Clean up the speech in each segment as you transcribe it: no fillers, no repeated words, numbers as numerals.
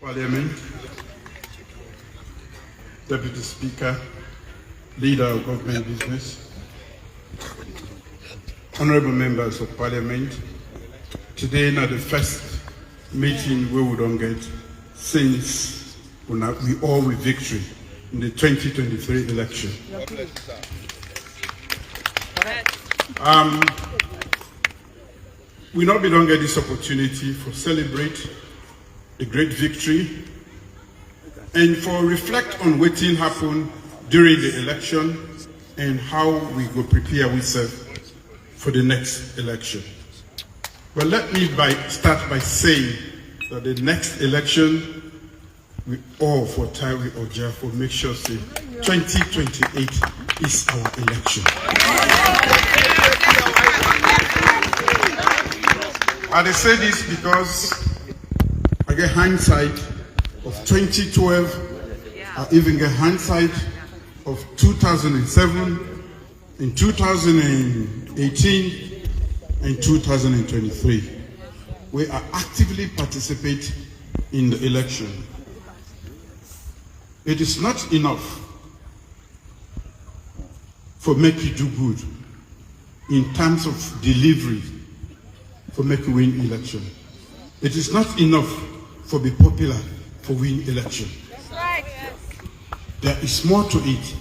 Parliament, Deputy Speaker, Leader of Government Business, Honorable Members of Parliament, today is the first meeting we would not get since we all with victory in the 2023 election. We not be don't get this opportunity for celebrate a great victory and for reflect on what happened during the election and how we go prepare ourselves for the next election. But let me start by saying that the next election, we all for Taiwi Oja for make sure say 2028 is our election. I say this because I get hindsight of 2012, I even get hindsight of 2007, in 2018, and 2023. We are actively participate in the election. It is not enough for make you do good in terms of delivery for make you win election. It is not enough for be popular for win election. There is more to it,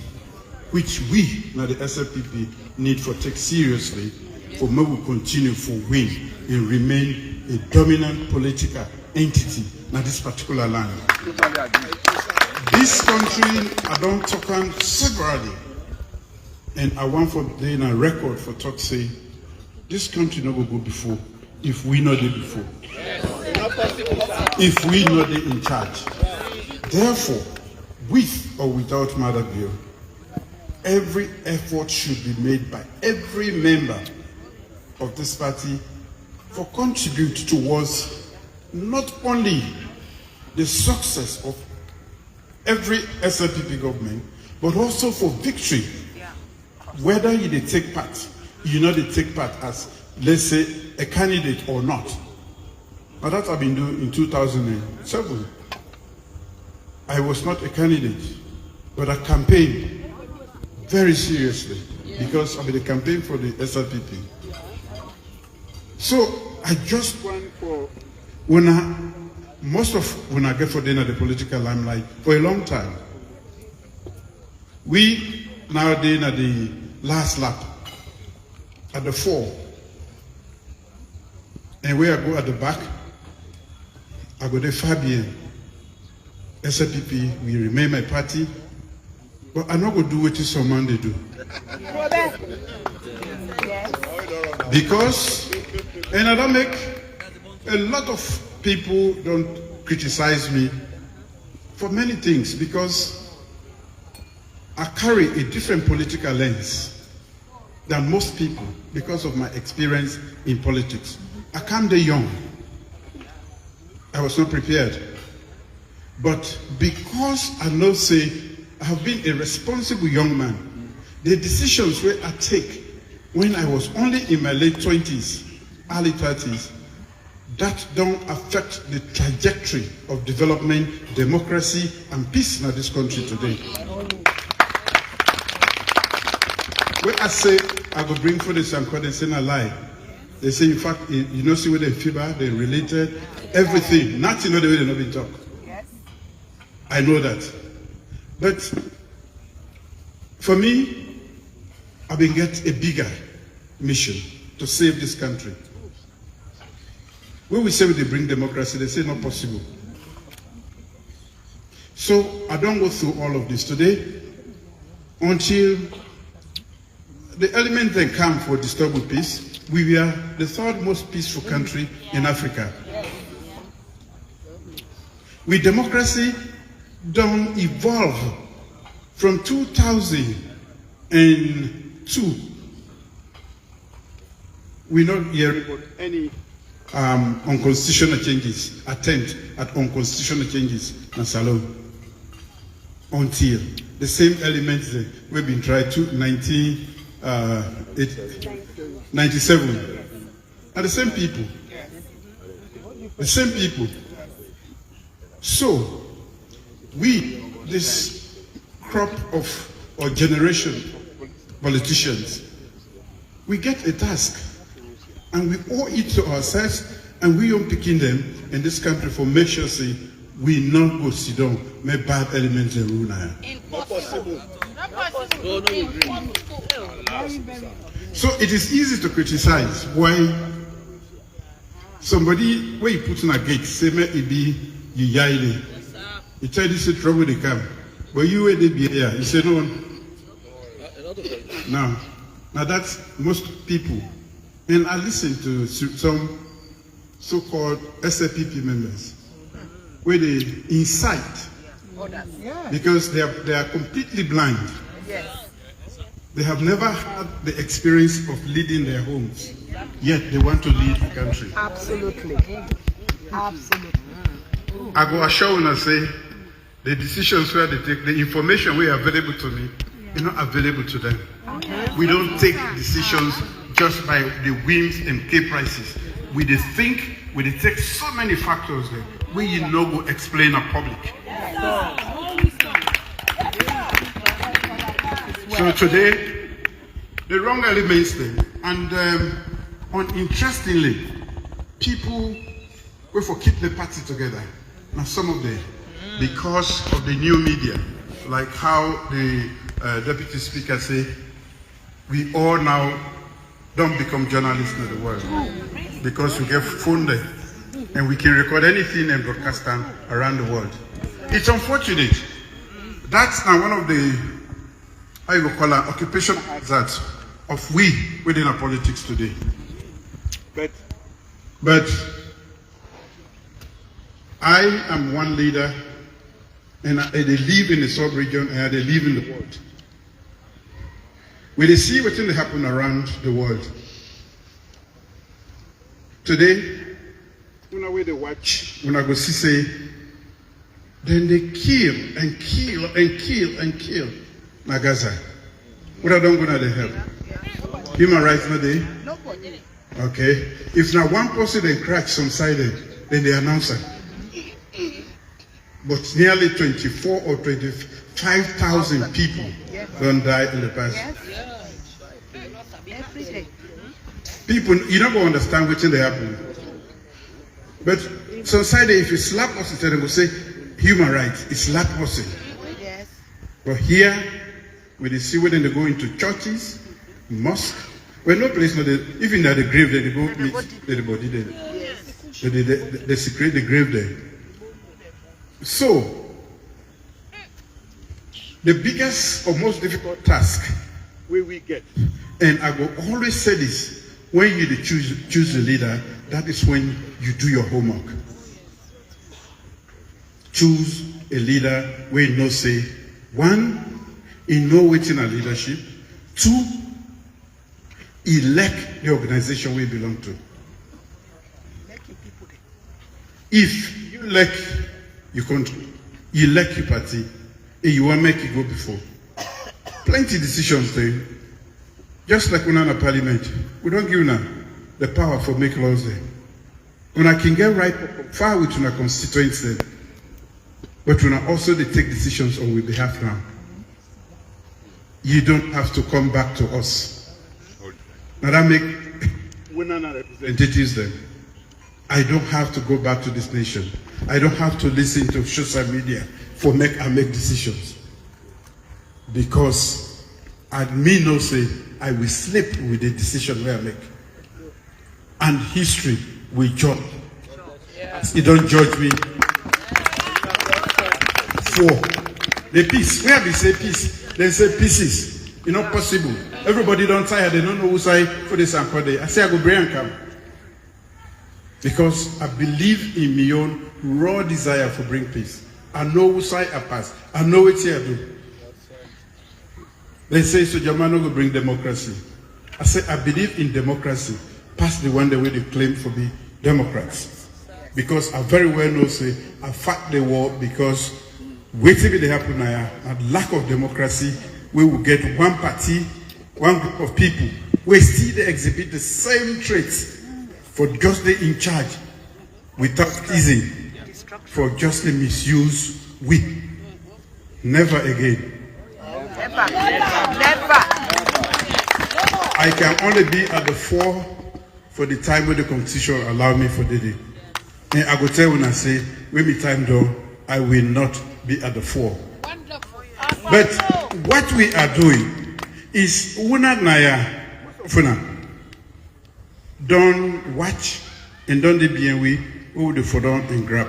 which we, now the Slpp, need for take seriously for me will continue for win and remain a dominant political entity in this particular land. This country, I don't talk on severally, and I want for doing a record for talk say, this country never go before if we not there before. If we not there in charge. Therefore, with or without Mother Bill, every effort should be made by every member of this party for contribute towards not only the success of every Slpp government, but also for victory. Whether you take part, you know they take part as, let's say, a candidate or not. Now that I've been doing in 2007. I was not a candidate, but I campaigned very seriously because of the campaign for the Slpp. So I just want for most of when I get for dinner the political limelight for a long time. We nowadays at the last lap at the 4, and where I go at the back, I go there Fabian. Slpp will remain my party, but I'm not going to do what someone they do. Because, and I don't make, a lot of people don't criticize me for many things because I carry a different political lens than most people because of my experience in politics. I came there young. I was not prepared. But because I know say I have been a responsible young man, the decisions where I take when I was only in my late 20s, early 30s, that don't affect the trajectory of development, democracy, and peace in this country today. When I say I go bring for the Sanko, they say not lie. They say in fact, you know, see where they fever, they related, everything. Not you know the way they not been talk. I know that. But for me, I've been get a bigger mission to save this country. When we say they bring democracy, they say not possible. So I don't go through all of this today until the element then come for disturbed peace. We are the third most peaceful country in Africa. With democracy, don't evolve from 2002. We not hear about any unconstitutional changes, attempt at unconstitutional changes in Salon until the same elements we've been tried to 1997. And the same people. So, we, this crop of, or generation of politicians, we get a task, and we owe it to ourselves, and we are picking them in this country for make sure, say, we not go sit down, make bad elements in rule now. Impossible. So it is easy to criticize why somebody, when you put in a gate, say, may it be you yaile. You try to say trouble they come, but you where they be here, you say no. Now that's most people. And I listen to some so-called Slpp members, where they incite, because they are completely blind. Yes. They have never had the experience of leading their homes, yet they want to lead the country. Absolutely. Absolutely. I go assure and say, the decisions where they take, the information we are available to me, is not available to them. We don't take decisions just by the whims and caprices. We think, we take so many factors there, where you know go explain a public. So today, the wrong elements there, and uninterestingly, people will for keep the party together. Now some of them, because of the new media, like how the Deputy Speaker say, we all now don't become journalists in the world, because we get phone there, and we can record anything and broadcast them around the world. It's unfortunate. That's now one of the, how you call it, occupational hazards of we within our politics today. But I am one leader, and they live in the sub-region and they live in the world. We see what's going to happen around the world. Today, when I wait to watch, when I go see say, then they kill and kill and kill and kill Gaza. What I don't go to the help? Human rights no day. Okay. If now one person they crack some sided, then they announce it. But nearly 24 or 25,000 people don't die in the past. People, you don't go understand what's they happen. But society, if you slap us, they will say human rights. It's slap us. Yes. But here, when they see when they go into churches, mosque, well, no place, no, even at the grave, they go meet the body there. Yes. They secrete the grave there. So, the biggest or most difficult task where we get, and I will always say this, when you choose a leader, that is when you do your homework. Choose a leader where you know, say, one, you know what's in a leadership. Two, elect the organization we belong to. If you elect your country, you elect your party, and you want to make it go before. Plenty decisions there. Just like when in parliament, we don't give now the power for make laws there. When I can get right far with our constituents there, but when I also they take decisions on our behalf now. You don't have to come back to us. Now that make representatives then. I don't have to go back to this nation. I don't have to listen to social media for make decisions. Because I may not say I will sleep with the decision where I make. And history will judge. It don't judge me for the peace. Where we say peace, they say pieces. It's not possible. Everybody don't tire, they don't know who say for this and for that. I say I go bring and come. Because I believe in my own raw desire for bring peace. I know who side I pass. I know what here I do. They say so Germano will bring democracy. I say I believe in democracy. Past the one the way they claim for be Democrats. Because I very well know say I fight the war because waiting will happen now and lack of democracy, we will get one party, one group of people, we still they exhibit the same traits for just they in charge without easing for justly misuse we. Never again. Never. Never. I can only be at the fore for the time when the competition allow me for the day. And I go tell when I say, when me time down, I will not be at the fore. But what we are doing is una naya funa. Don't watch and don't be away who the for down and grab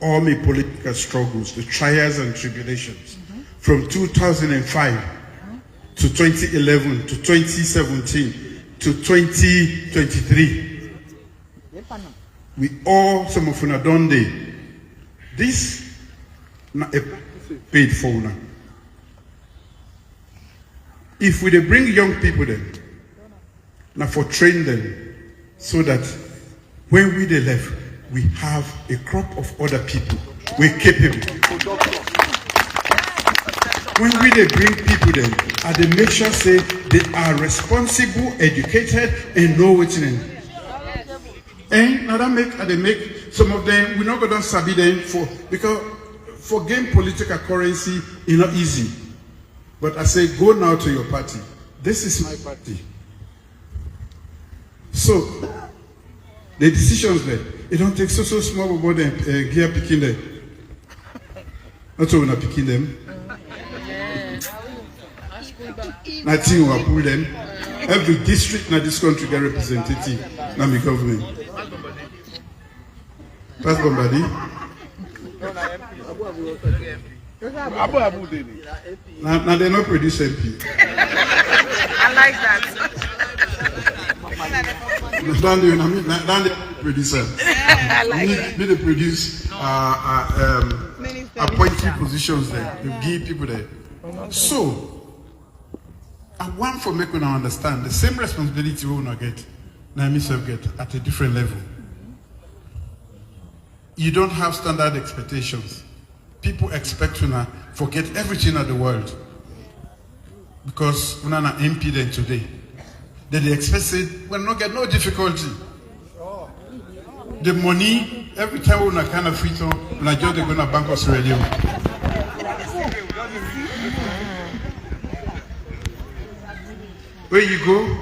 all my political struggles, the trials and tribulations from 2005 to 2011 to 2017 to 2023. We all, some of us done there. This na a paid for now. If we bring young people then, now for train them so that when we they left, we have a crop of other people. We're capable. When we they bring people then, and they make sure say they are responsible, educated, and know what's in it. And now that they make some of them, we're not going to sabi them because for gain political currency is not easy. But I say, go now to your party. This is my party. So, the decisions there, it don't take so small about them gear picking them. Not so when I picking them. Nothing will pull them. Every district in this country get representative. Now the government. Pass somebody. Now they not produce MP. I like that. Now they producer. I like that. They produce appointed positions there. You give people there. So I want for make we now understand the same responsibility we will not get. Now myself get at a different level. You don't have standard expectations. People expect you to forget everything in the world because we're not an MP then today. Then they expect it will not get no difficulty. The money every time we're kind of free to when I just they're gonna bank us radio. Where you go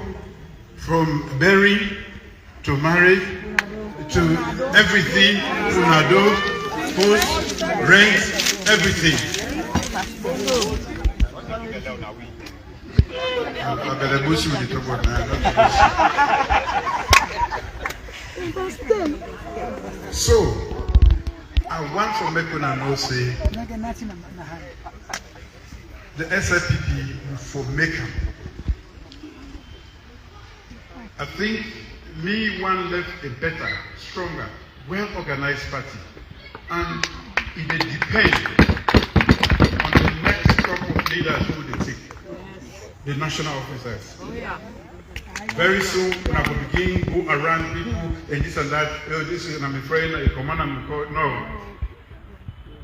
from bury to marry to everything, unado, post, rent, everything. So, I want to make one know say the Slpp for maker. I think me one left a better, stronger, well-organized party, and it will depend on the next crop of leaders who they take, the national officers. Very soon, when I will begin go around people and this and that. Oh, this is I'm a friend, a commander. No,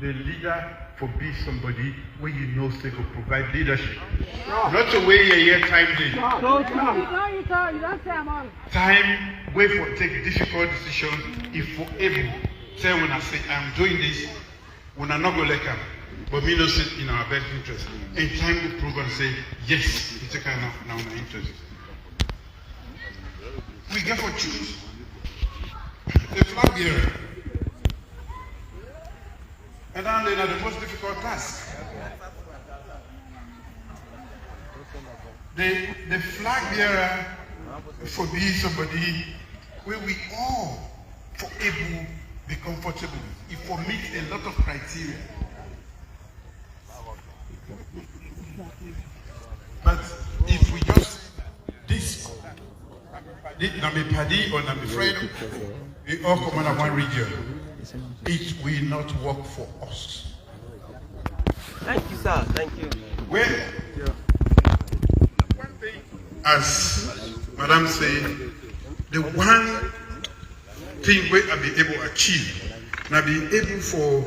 the leader for be somebody where you know they will provide leadership. Not the way you time day. Time wait for take difficult decisions if for able. Say when I say I'm doing this, when I not go like them, but me no sit in our best interest. And time to prove and say yes, it's a kind of now my interest. We get for choose the flag bearer. And then they are the most difficult task. The flag bearer for being somebody where we all for able be comfortable. If for meet a lot of criteria. But if we just this Nami Paddy or Nami friend, we all come on one region. It will not work for us. Thank you, sir. Thank you. Well, one thing, as Madam said, the one thing where I be able to achieve, and I be able for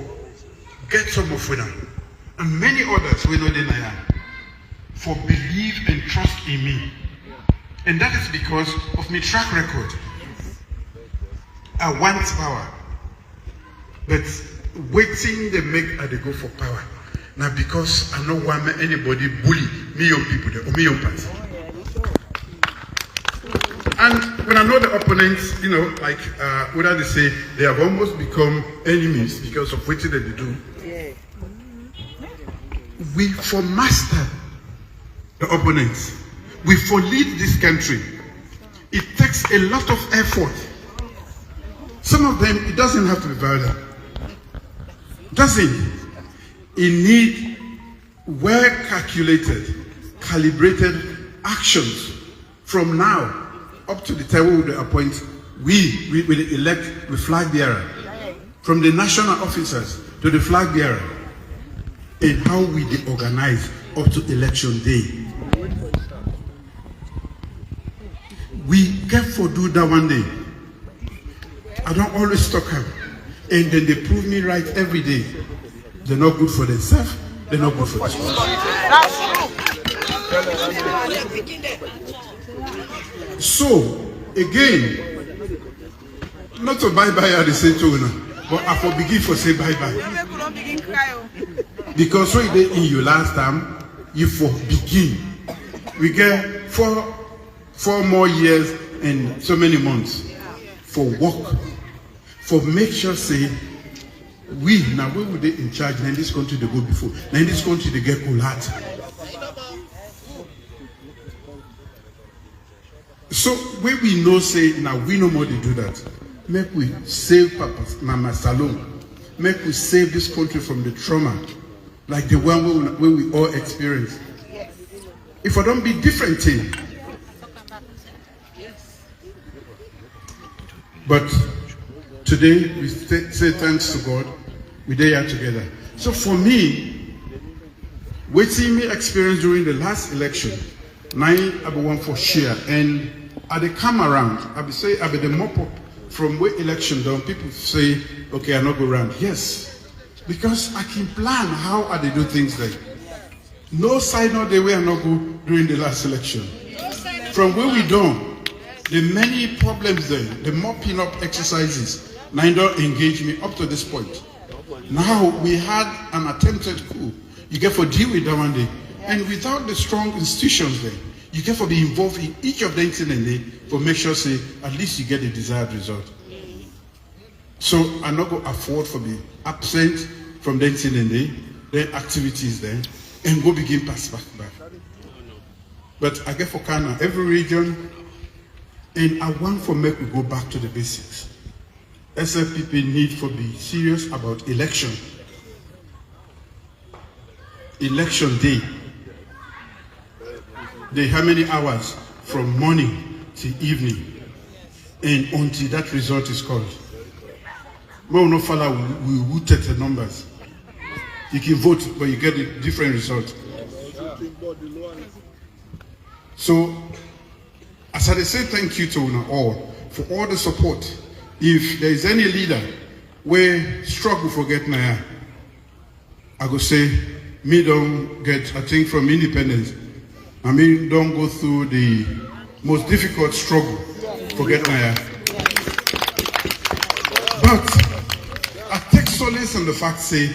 get some of them, and many others we know they are, for believe and trust in me. And that is because of my track record. I want power. But waiting they make they go for power. Now because I don't want anybody bully me young people there, or me young party. And when I know the opponents, you know, like whether they say they have almost become enemies because of what they do. We for master the opponents. We for lead this country. It takes a lot of effort. Some of them, it doesn't have to be violent. Doesn't. It need well-calculated, calibrated actions from now up to the time we will appoint, we will elect the flag bearer. From the national officers to the flag bearer. And how we organize up to election day. We get for do that one day. I don't always talk them. And then they prove me right every day. They're not good for themselves. They're not good for us. So, again, not to bye-bye at the same time, but I for begin for say bye-bye. Because when they in you last time, you for begin. We get four more years and so many months for work. For make sure say we now we would they in charge now in this country they go before. Now in this country they get cool heart. So when we know say now we no more they do that. Make we save Papa Mama Salome. Make we save this country from the trauma. Like the one where we all experience. If I don't be different thing. But today we say thanks to God. We're there together. So for me, waiting me experience during the last election, I be one for share. And at the come around, I be say I be the mop up from where election done. People say, okay, I not go around. Yes. Because I can plan how I they do things like. No side no day where I not go during the last election. From where we done, the many problems there, the mopping up exercises, now don't engage me up to this point. Now we had an attempted coup. You get for deal with that one day. And without the strong institutions there, you get for be involved in each of the incident day for make sure say at least you get the desired result. So I'm not going to afford for be absent from the incident day, the activities there, and go begin pass back. But I get for Kana, every region, and I want for make we go back to the basics. Slpp need for be serious about election. Election day. How many hours from morning to evening, and until that result is called. We will not follow, we will take the numbers. You can vote, but you get a different result. So, as I say thank you to you all for all the support. If there is any leader where struggle for get Naya, I go say, me don't get, I think from independence, I mean don't go through the most difficult struggle for get Naya. But I take solace in the fact say,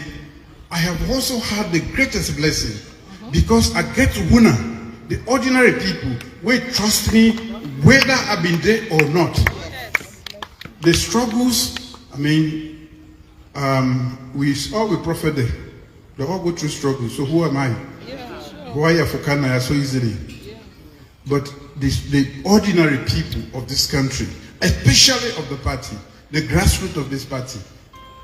I have also had the greatest blessing because I get to winner, the ordinary people will trust me whether I've been there or not. The struggles, I mean, we all the prophet there. They all go through struggles. So who am I? Why are for Canada so easily? But the ordinary people of this country, especially of the party, the grassroots of this party,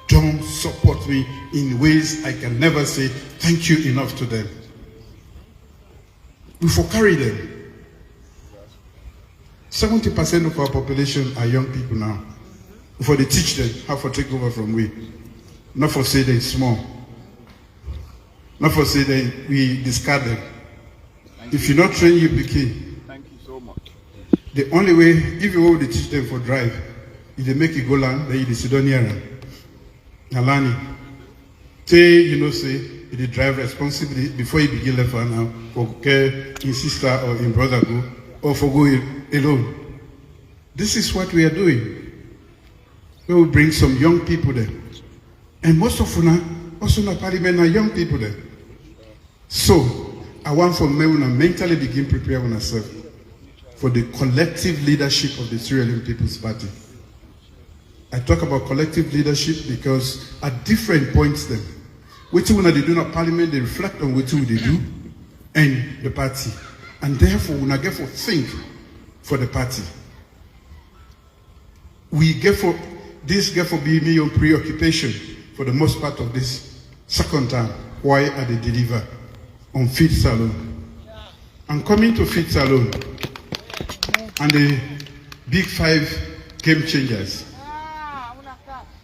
don't support me in ways I can never say thank you enough to them. We for carry them. 70% of our population are young people now. For they teach them how to take over from we. Not for say they're small. Not for say that we discard them. If you not train you begin. Thank you so much. The only way, if you want to teach them for drive, if they make you go land, then you sit down near them. Nalani. Say, you know, say, if they drive responsibly before you begin left hand now, for care in sister or in brother go, or for go alone. This is what we are doing. We will bring some young people there. And most of una, also in the parliament, are young people there. So, I want for me to mentally begin preparing ourselves for the collective leadership of the Sierra Leone People's Party. I talk about collective leadership because at different points then, what when they do in parliament, they reflect on what they do and the party. And therefore, when I get for think for the party. We get for this get for be me on preoccupation for the most part of this second time. Why are they deliver on Fit Salon? I'm coming to Fit Salon and the big 5 game changers.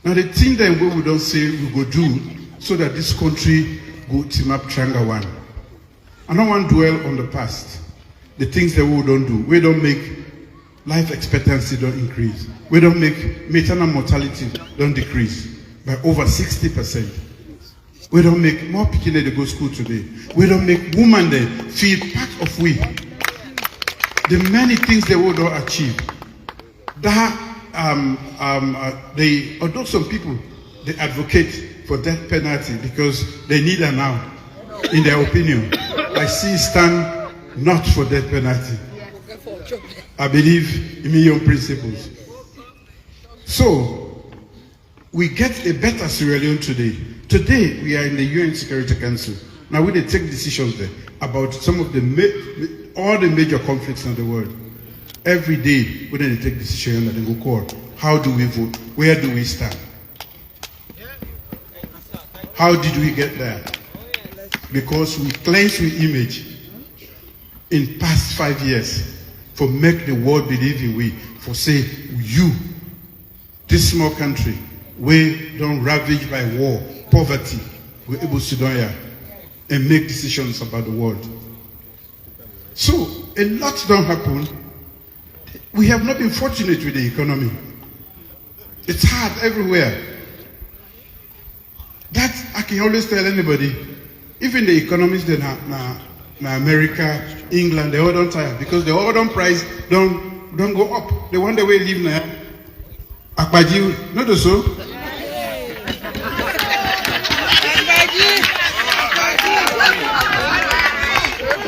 Now the thing that we don't say we go do so that this country go team up triangle one. I don't want to dwell on the past. The things that we don't do. We don't make life expectancy don't increase. We don't make maternal mortality don't decrease by over 60%. We don't make more people that go to school today. We don't make women that feel part of we. The many things they will not achieve. That although some people they advocate for death penalty because they need it now, in their opinion. I see stand not for death penalty. I believe in million principles. So we get a better Sierra Leone today. Today we are in the UN Security Council. Now we take decisions there about some of the all the major conflicts in the world. Every day we then take decisions and then go call. How do we vote? Where do we stand? How did we get there? Because we cleanse our image in past 5 years for make the world believe in we, for say you, this small country, we don't ravaged by war, poverty, we're able to do here and make decisions about the world. So a lot don't happen. We have not been fortunate with the economy. It's hard everywhere. That I can always tell anybody, even the economists in America, England, they all don't tire because the oil price don't go up. The one that we live now, Akbaji, not so.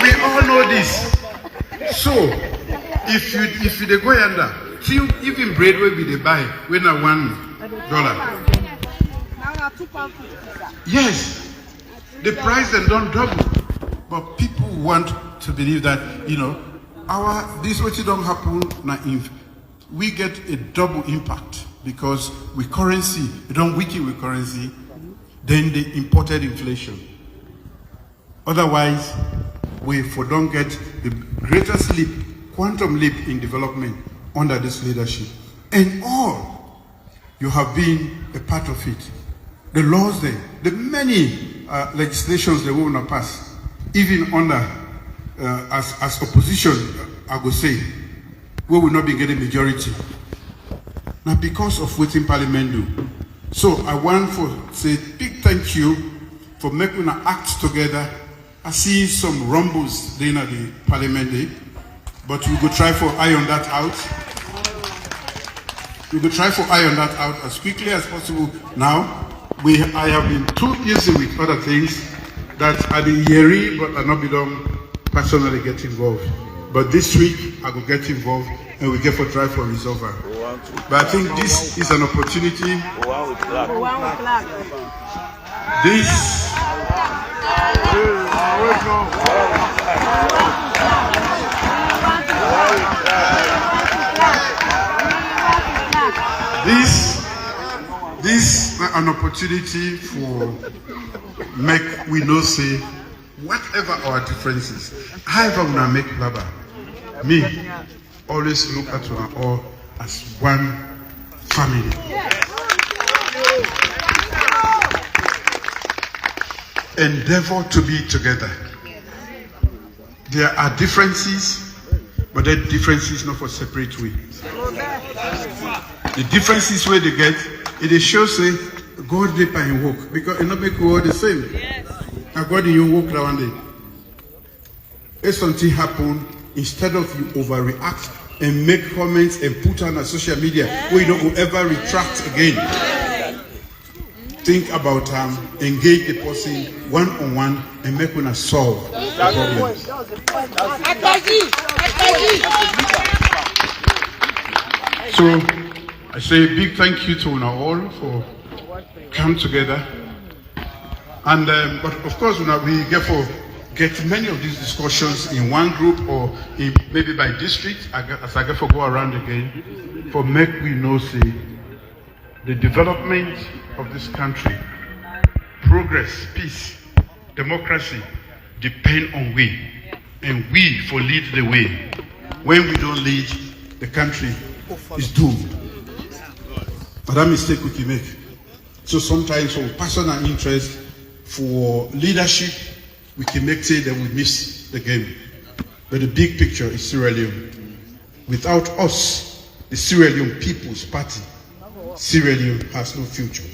We all know this. So if you they go under, see even bread will be they buy when a $1. Yes, the price then don't double, but people want to believe that this what don't happen now. If we get a double impact because with currency, it don't weaken with currency, then the imported inflation. Otherwise, we don't get the greatest leap, quantum leap in development under this leadership. And all you have been a part of it. The laws there, the many legislations they will not pass, even under as opposition, I go say, we will not be getting majority. Now because of what in Parliament do. So I want to say big thank you for making an act together. I see some rumbles there at the Parliament day, but we will try for iron that out. We will try for iron that out as quickly as possible now. I have been too easy with other things that are the yeary, but I not be done personally get involved. But this week I will get involved and we get for try for resolver. But I think this is an opportunity. This an opportunity for make we know say whatever our differences, however we make blabber, me always look at one all as one family. Endeavor to be together. There are differences, but that differences not for separate way. The differences where they get, it shows say God did by him work because it not make all the same. Yes. And God in your work around it. If something happen, instead of you overreact and make comments and put on social media where you don't ever retract again. think about engage the person one-on-one and make una solve the problem. So I say a big thank you to una all for come together. And but of course we get many of these discussions in one group or maybe by district as I get for go around again for make we know say the development of this country, progress, peace, democracy depend on we, and we for lead the way. When we don't lead, the country is doomed. But that mistake we can make. So sometimes for personal interest, for leadership, we can make say that we miss the game. But the big picture is Sierra Leone. Without us, the Sierra Leone People's Party, Sierra Leone has no future.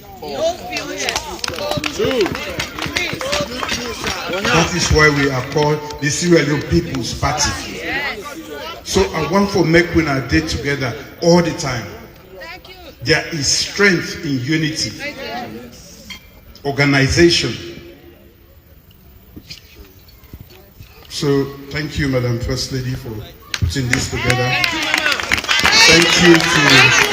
That is why we are called the Sierra Leone People's Party. So I want to make when I day together all the time. There is strength in unity, organization. So thank you, Madam First Lady, for putting this together. Thank you to